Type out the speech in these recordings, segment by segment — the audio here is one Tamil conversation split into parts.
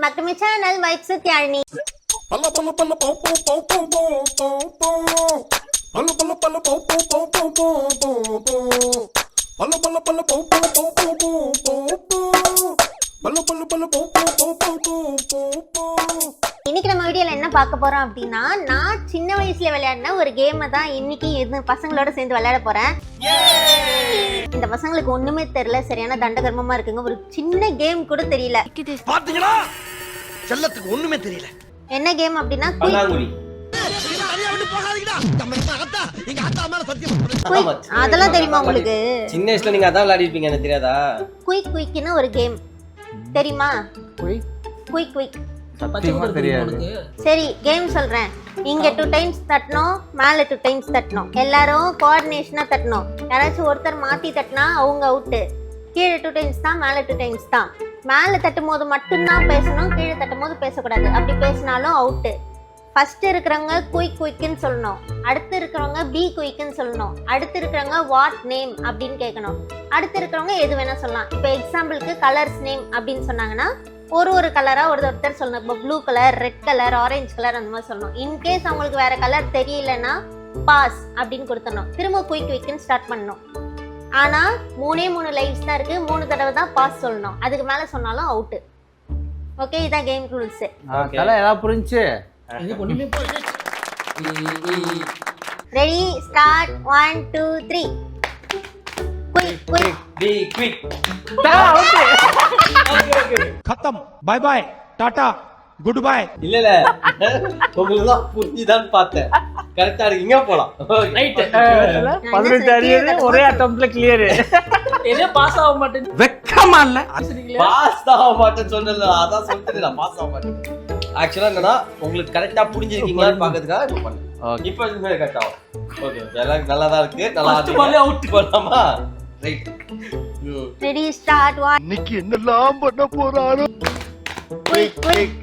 back to my channel Vibes with Yarni. Palla palla palla pow pow pow pow pow pow. Palla palla palla pow pow pow pow pow pow. Palla palla palla pow pow pow pow pow pow. Palla palla palla pow pow pow pow pow. இன்னைக்கு நம்ம வீடியோல என்ன பார்க்க போறோம் அப்படின்னா, நான் சின்ன வயசுல விளையாடின ஒரு கேமை தான் இன்னைக்கு இந்த பசங்களோட சேர்ந்து விளையாட போறேன். இந்த பசங்களுக்கு ஒண்ணுமே தெரியல, சரியான தண்டகர்மமா இருக்குங்க. ஒரு சின்ன கேம் கூட தெரியல. பாத்தீங்களா, செல்லத்துக்கு ஒண்ணுமே தெரியல. என்ன கேம் அப்படின்னா அதெல்லாம் தெரியுமா உங்களுக்கு? சின்ன வயசுல நீங்க அதான் விளையாடி இருப்பீங்க, எனக்கு தெரியாதா? குயிக் குயிக்னு ஒரு கேம் தெரியுமா? குயிக் குயிக் சத்தியமா தெரியாது. சரி கேம் சொல்றேன். இங்க 2 டைம்ஸ் தட்டணும், மேல 2 டைம்ஸ் தட்டணும். எல்லாரும் கோஆர்டினேஷனா தட்டணும். யாராச்சும் ஒருத்தர் மாத்தி தட்டினா அவங்க அவுட்டு. கீழே 2 டைம்ஸ் தான், மேல 2 டைம்ஸ் தான். மேல தட்டும் போது மட்டும்தான் பேசணும், கீழே தட்டும் போது பேசக்கூடாது. அப்படி பேசினாலும் அவுட்டு. ஃபர்ஸ்ட் இருக்கிறவங்க குயிக் குயிக்னு சொல்லணும், அடுத்து இருக்கிறவங்க பி குயிக்னு சொல்லணும், அடுத்து இருக்கிறவங்க வாட் நேம் அப்படின்னு கேட்கணும், அடுத்து இருக்கிறவங்க எது வேணா சொல்லலாம். இப்போ எக்ஸாம்பிளுக்கு கலர்ஸ் நேம் அப்படின்னு சொன்னாங்கன்னா ஒரு கலரா ஒருத்தர் சொல்லணும். இப்போ blue colour, red colour, orange colour அந்த மாதிரி சொல்லணும். இன்கேஸ் அவங்களுக்கு வேற கலர் தெரியலன்னா பாஸ் அப்படின்னு கொடுத்துடணும். திரும்ப குயிக் குயிக்னு ஸ்டார்ட் பண்ணணும். ஆனா 3 லைவ்ஸ் தான் இருக்கு, 3 தடவை தான் பாஸ் சொல்லணும். அதுக்கு மேல சொன்னாலும் அவுட்டு. ஓகே, இதான் கேம் ரூல்ஸ். ஏதாவது புரிஞ்சு? Ready, start. 1 2 3. Quick quick be quick. खत्म, bye bye, tata, goodbye. இல்ல உங்களுக்கு தான் புரிஞ்சுதான்னு பார்த்தேன். கரெக்டா இருக்கீங்க, போலாம். ரைட். 18 அறியது ஒரே அட்டெம்ப்ட்ல கிளியர். ஏதே பாஸ் ஆக மாட்டேன். வெக்கமா இல்ல? பாஸ் ஆக மாட்டேன்னு சொன்னல, அதான் சொல்லிட்டு நான் பாஸ் ஆக மாட்டேன். ஆக்சுவலா என்னன்னா, உங்களுக்கு கரெக்டா புரிஞ்சிருக்கீங்களான்னு பாக்கிறதுக்காக இப்ப பண்ணேன். இப்போ இது கரெக்ட் ஆகும். ஓகே, எல்லாம் நல்லா தான் இருக்கு. நல்லா ஃபர்ஸ்ட் பாலே அவுட் போலாமா? ரைட். Ready, start. 1 இன்னைக்கு என்னலாம் பண்ண போறாரோ? Quick quick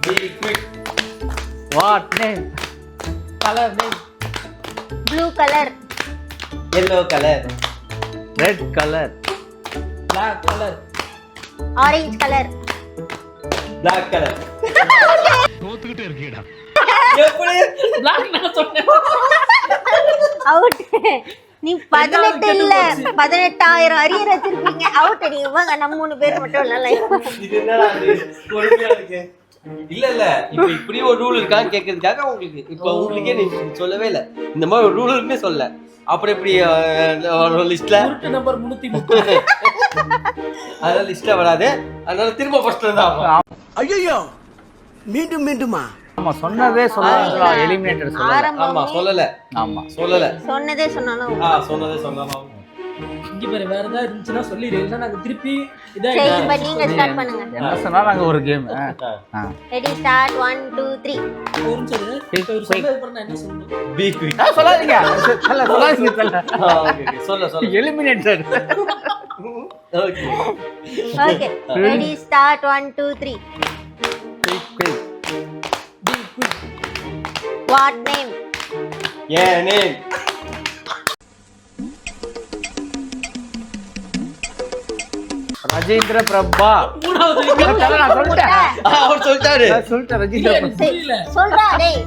be quick. What name? Colour name. Blue colour, yellow colour, red colour, Black colour, orange colour, black colour. தோத்துக்கிட்டே இருக்கீடா. எப்படி Black நான் சொன்னேன். அவுட். நீ 18 இல்ல 18,000 அரியர் வச்சிருக்கீங்க. அவுட். நீங்க வாங்க, நம்ம 3 பேர் மட்டும் இல்ல. இது என்னடா இது? பொறுமையா இருக்கு. இல்ல இப்போ இப்படி ஒரு ரூல் இருக்கான்னு கேக்குறதுக்காக உங்களுக்கு இப்போ உங்களுக்கே நீ சொல்லவே இல்ல. இந்த மாதிரி ஒரு ரூல் இருக்குன்னு சொல்ல. அப்புறம் இப்படி லிஸ்ட்ல ரூட் நம்பர் 330. அதனால லிஸ்ட்ல வராது. அதனால திரும்ப ஃபர்ஸ்ட்ல இருந்தா. ஐயோ, மீண்டும் மீண்டுமா? ஆமா, சொன்னதே சொல்லாதா? எலிமினேட்டர் சொல்லல. ஆமா, சொல்லல. ஆமா, சொல்லல. சொன்னதே சொன்னாலும் சொன்னதே சொன்னாலும். இங்க பாரு, வேற ஏதாவது இருந்துச்சுன்னா சொல்லிடு. இல்ல நாங்க திருப்பி சரி, இப்ப நீங்க ஸ்டார்ட் பண்ணுங்க. என்ன சொன்னா நாங்க ஒரு கேம். Ready, start. 1 2 3. ஒரு சொல்லு. ஒரு சொல்ல அப்புறம் நான் என்ன சொல்லணும்? Be quick. சொல்லாதீங்க. சொல்லாதீங்க. ஓகே, சொல்ல. Eliminator. Okay. Okay, ready, start. 1 2 3. Quick quick. Be quick. What name? ஏன் நேம்? ராஜேந்திர பிரபா. மூணாவது நான் சொல்லிட்டேன். அவர் சொல்லிட்டாரு. நான் சொல்லிட்டேன், ராஜேந்திர பிரபா. புரியல. சொல்றா டேய்.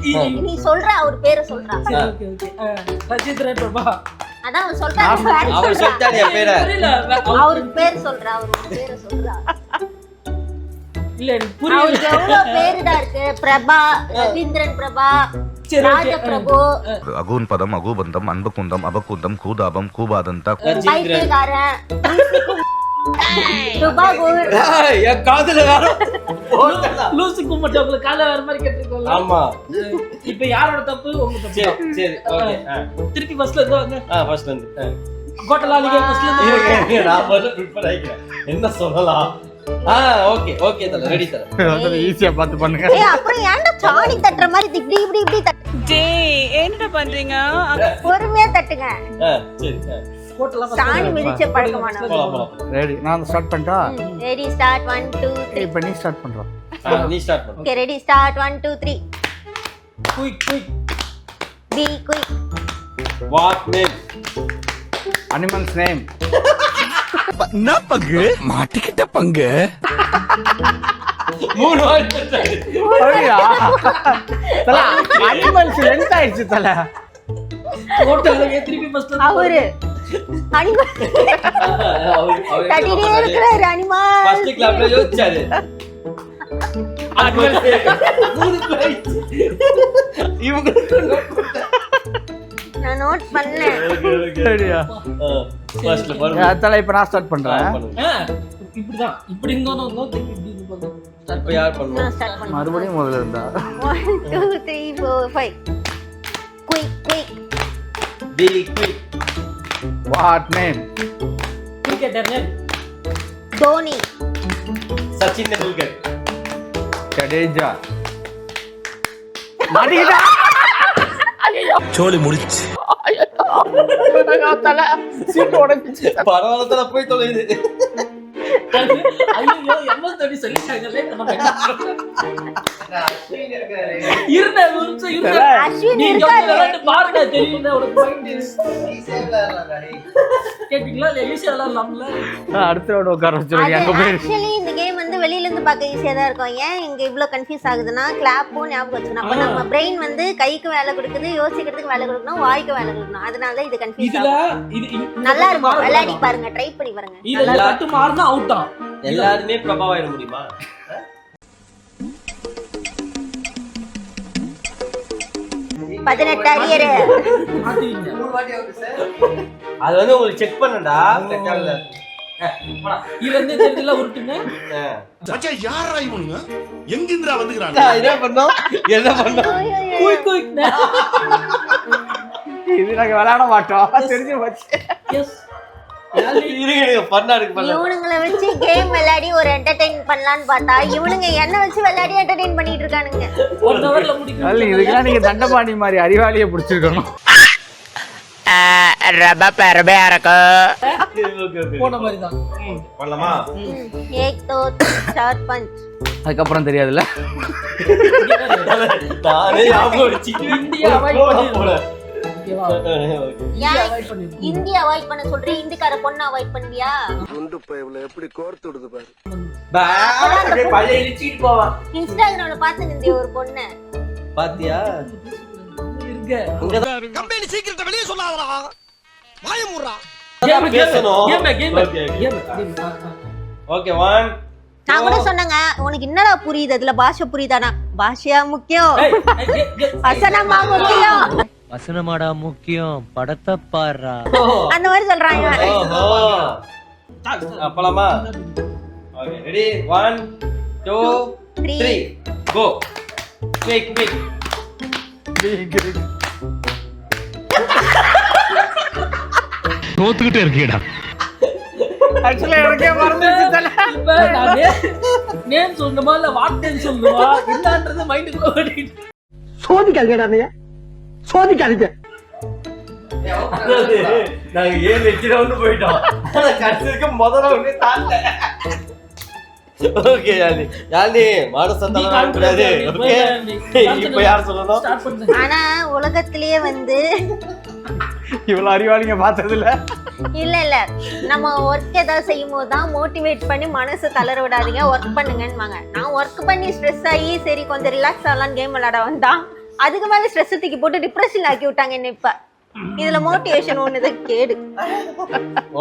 நீ சொல்றா, அவர் பேரை சொல்றா. சரி, ஓகே. ராஜேந்திர பிரபா. அதான் அவர் சொல்றாரு. அவர் சொல்லிட்டாரு என் பேரை. புரியல. அவர் பேர் சொல்றா, அவர் பேரை சொல்றா. இல்ல எனக்கு புரியல. அவருக்கு எவ்வளவு பேருடா இருக்கு? பிரபா, ரவீந்திரன் பிரபா, சரி, ராஜ பிரபு, அகூன் பதம் அகூபந்தம் அன்பகுந்தம் அபகுந்தம் கூதாபம் கூபாதந்த பைத்தியக்காரன், துபாகூர். என் காதுல யாரும் போட்டல. லூசு கும்பட்ட உங்களுக்கு கால வர மாதிரி கேட்டிருக்கோம். ஆமா. இப்போ யாரோட தப்பு? உங்க தப்பு. சரி ஓகே. திருப்பி ஃபர்ஸ்ட்ல இருந்து வாங்க. ஃபர்ஸ்ட்ல இருந்து. கோட்டலாலிகே ஃபர்ஸ்ட்ல இருந்து வாங்க. நான் வந்து ப்ரிப்பேர் ஆயிக்கிறேன். என்ன சொல்லலாம்? ஓகே தல, ரெடி தல. ஈஸியா பார்த்து பண்ணுங்க. ஏய், அப்புறம் ஏன்டா சாணி தட்டுற மாதிரி இப்படி தட்டு? டேய், என்னடா பண்றீங்க? பொறுமையா தட்டுங்க. சரி. கோட்டலாம் சாணி மிதிச்ச பழக்கமானவங்க. போலாம். ரெடி, நான் ஸ்டார்ட் பண்ணிட்டா? Ready, start. 1 2 3. இப்போ நீ ஸ்டார்ட் பண்றா. நீ ஸ்டார்ட் பண்ணு. Okay, ready, start. 1 2 3. Quick. Be quick. What name? Animals name. என்ன பங்கு? மாட்டிக்கிட்ட பங்கு. 3 வாட்டி சொல்லிட்டாரு. அப்படியா? தல, அனிமல்ஸ் லென்த் ஆயிடுச்சு தல. ஹோட்டல்ல திருப்பி ஃபர்ஸ்ட் அவரு அனிமல் தட்டிட்டே இருக்கிறாரு அனிமல். ஃபர்ஸ்ட் கிளாப்ல யோசிச்சாரு. அனிமல் 3 போயிடுச்சு. இவங்களுக்கு நான் நோட் பண்ணேன். சரியா? ஃபர்ஸ்ட்ல பாருங்க. தல, இப்ப நான் ஸ்டார்ட் பண்றேன். இப்படிதான் இப்படி இருந்தோம் திருப்பி இப்படி இருந்து இப்ப யார் பண்ணணும்? நான் ஸ்டார்ட் பண்ணேன். மறுபடியும் முதல்ல இருந்தா. 1 2 3 4 5 quick quick. Be quick. What name? Cricketer name Dhoni. Sachin Tendulkar. Jadeja. மாட்டிக்கிட்டா. சோலி முடிச்சு. தல, சீட்டு உடைஞ்சிச்சு. பரவாயில்ல போய் தொலைது. ஐயோ எம்எஸ் தோனி சொல்லிட்டாங்களே நம்ம என்ன பண்றது? இருந்த ஒரு நிமிஷம் இருந்த அஸ்வின் நீங்க இருக்காரு. விளையாட்டு பாருங்க தெரியுது உனக்கு பாயிண்ட் கேட்டிங்களா இல்ல ஈஸியா விளையாடலாம்ல. அடுத்த ரவுண்ட் உட்கார வச்சிருக்கீங்க. அங்க போய் ஆக்சுவலி இந்த கேம் வந்து வெளியில இருந்து பார்க்க ஈஸியா தான் இருக்கும். ஏன் இங்க இவ்ளோ கன்ஃபியூஸ் ஆகுதுன்னா கிளாப்பும் ஞாபகம் வச்சுக்கணும். அப்ப நம்ம பிரெயின் வந்து கைக்கு வேலை கொடுக்குது, யோசிக்கிறதுக்கு வேலை கொடுக்கணும், வாய்க்கு வேலை கொடுக்கணும். அதனால தான் இது கன்ஃபியூஸ் இதுல ஆகும். இது நல்லா இருக்கும். விளையாடி பாருங்க, ட்ரை பண்ணி பாருங்க. இதுல கட்டு மாறினா அவுட் தான். எல்லாருமே பிரபாவாயிட முடியுமா? 18 அரியர். மாத்திங்க. அது வந்து உங்களுக்கு செக் பண்ணடா ரெக்கார்ட்ல. இதுல இருந்து தெரிஞ்சல உருட்டுங்க. மச்சான் யாரா இவனுங்க? எங்கிந்திரா வந்துக்கிறான்? என்ன பண்ணோம்? என்ன பண்ணோம்? Quick quick. இது நாங்க விளையாட மாட்டோம். தெரிஞ்சு போச்சு. எஸ். இருங்க பண்ணா இருக்கு பண்ண. இவனுங்களை வச்சு கேம் விளையாடி ஒரு என்டர்டெயின் பண்ணலான்னு பார்த்தா இவனுங்க என்ன வச்சு விளையாடி என்டர்டெயின் பண்ணிட்டு இருக்கானுங்க. 1 ஹவர்ல முடிக்கணும். அதுல இதுக்கெல்லாம் நீங்க தண்டபாணி மாதிரி அறிவாளியை பிடிச்சிருக்கணும். போன மாதிரி தான். பண்ணலாமா? ஏக் தோ சார் பஞ்ச். அதுக்கப்புறம் தெரியாதுல்ல. நானே ஞாபகம் வச்சிட்டு இந்தியா அவாய்ட் பண்ணிடுறோம். ஓகேவா? ஏன் அவாய்ட் பண்ணிடுறோம். இந்தி அவாய்ட் பண்ண சொல்றேன், இந்திக்கார பொண்ணு அவாய்ட் பண்ணுவியா? குண்டு பைப்ல எப்படி கோர்த்து விடுது பாரு. பழைய இழுச்சிட்டு போவான். இன்ஸ்டாகிராம்ல பார்த்து நிந்திய ஒரு பொண்ணு. பாத்தியா? இருங்க. கம்பெனி சீக்கிரத்தை வெளியே சொல்லாதடா. வாய மூடுறா. கேம் பேசணும். Game Okay, okay. Game. Okay 1 நான் கூட சொன்னேங்க, உனக்கு என்னடா புரியுது அதுல பாஷை புரியுதானா? பாஷையா முக்கியம், வசனமா முக்கியம், வசனமாடா முக்கியம், படத்தை பாடுறா. அந்த மாதிரி சொல்றாங்க. அப்பலாமா? Okay ready 1 2 3 go. Quick quick. தோத்துக்கிட்டே இருக்கீடா. ஆக்சுவலா எனக்கே மறந்துச்சு தல. இப்ப நான் நேம் சொல்லணுமா இல்ல வார்த்தைன்னு சொல்லணுமா என்னன்றது மைண்டுக்குள்ள ஓடிட்டு. நாங்க 7 வெச்சு ரவுண்ட் போயிட்டோம். கடைசிக்கு முதல் ரவுண்டே தாண்டல. ஓகே யானி யானி மாடு சத்தம் கூடாது. ஓகே இப்போ யார் சொல்லணும்? ஸ்டார்ட் பண்ணுங்க. ஆனா உலகத்திலேயே வந்து இவ்வளவு அறிவாளிங்க பார்த்தது இல்ல. இல்ல நம்ம ஒர்க் ஏதாவது செய்யும் போது தான் மோட்டிவேட் பண்ணி மனசை தளர விடாதீங்க, ஒர்க் பண்ணுங்கன்னு. நான் ஒர்க் பண்ணி ஸ்ட்ரெஸ் ஆகி சரி கொஞ்சம் ரிலாக்ஸ் ஆகலாம் கேம் விளையாட வந்தான். அதுக்கு மேல ஸ்ட்ரெஸ் தூக்கி போட்டு டிப்ரெஷன் ஆக்கி விட்டாங்க என்ன. இப்ப இதுல மோட்டிவேஷன் ஒண்ணுதான் கேடு.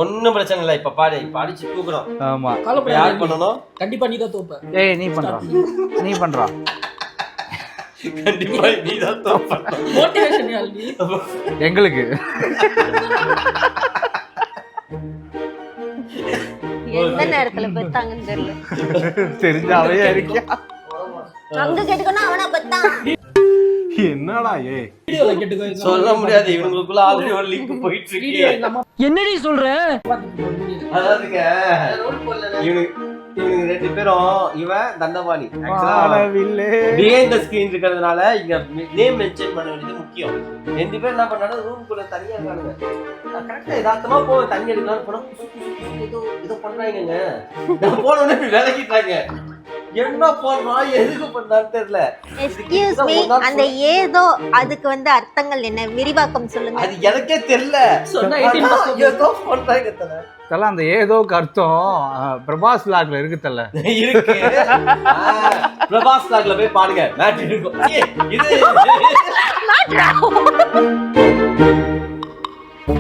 ஒண்ணும் பிரச்சனை இல்ல. இப்ப பாடு, இப்ப அடிச்சு தூக்குறோம். ஆமா. இப்ப யார் பண்ணணும்? கண்டிப்பா நீ தான் தோப்ப. ஏய் நீ பண்றா. நீ பண்றா. கண்டிப்பா நீ தான் தோப்பணும். மோட்டிவேஷன் யாழ்னி. எங்களுக்கு எந்த நேரத்துல பெத்தாங்கன்னு தெரியல. தெரிஞ்சாவே இருக்கியா? அங்க கேட்டுக்கணும் அவனா பெத்தான். என்னடா ஏ வீடியோல கேட்டுக்கோ. சொல்ல முடியாது, இவங்களுக்குள்ள ஆல்ரெடி ஒரு லிங்க் போயிட்டு வீடியோ இருக்கு. எங்க அம்மா என்னடி சொல்ற? அதாவதுங்க இவனுங்க 2 பேரும் இவன் தண்டபாணி வாழவில்லை. பிஹைண்ட் தி ஸ்கிரீன் இருக்கிறதுனால இங்க நேம் மென்ஷன் பண்ண வேண்டியது முக்கியம். 2 பேர் என்ன பண்ணாங்க, ரூம்குள்ள தனியா இருக்காங்க. கரெக்டா யதார்த்தமா போய் தண்ணி எடுக்கலாம்னு போனா ஏதோ பண்றாங்க. நான் போன உடனே விலகிட்டாங்க. என்ன பண்றா எதுக்கு பண்றான்னு தெரியல. எக்ஸ்கியூஸ் மீ, அந்த ஏதோ அதுக்கு வந்து அர்த்தங்கள் என்ன, விரிவாக்கம் சொல்லுங்க. அது எனக்கே தெரியல. சொன்னா 18 ஏதோ பண்றாங்க. தல அந்த ஏதோக்கு அர்த்தம் பிரபாஸ் vlogல இருக்கு தல. இருக்கு. பிரபாஸ் லாக்ல போய் பாருங்க மேட்ச் இருக்கும். ஏய், இது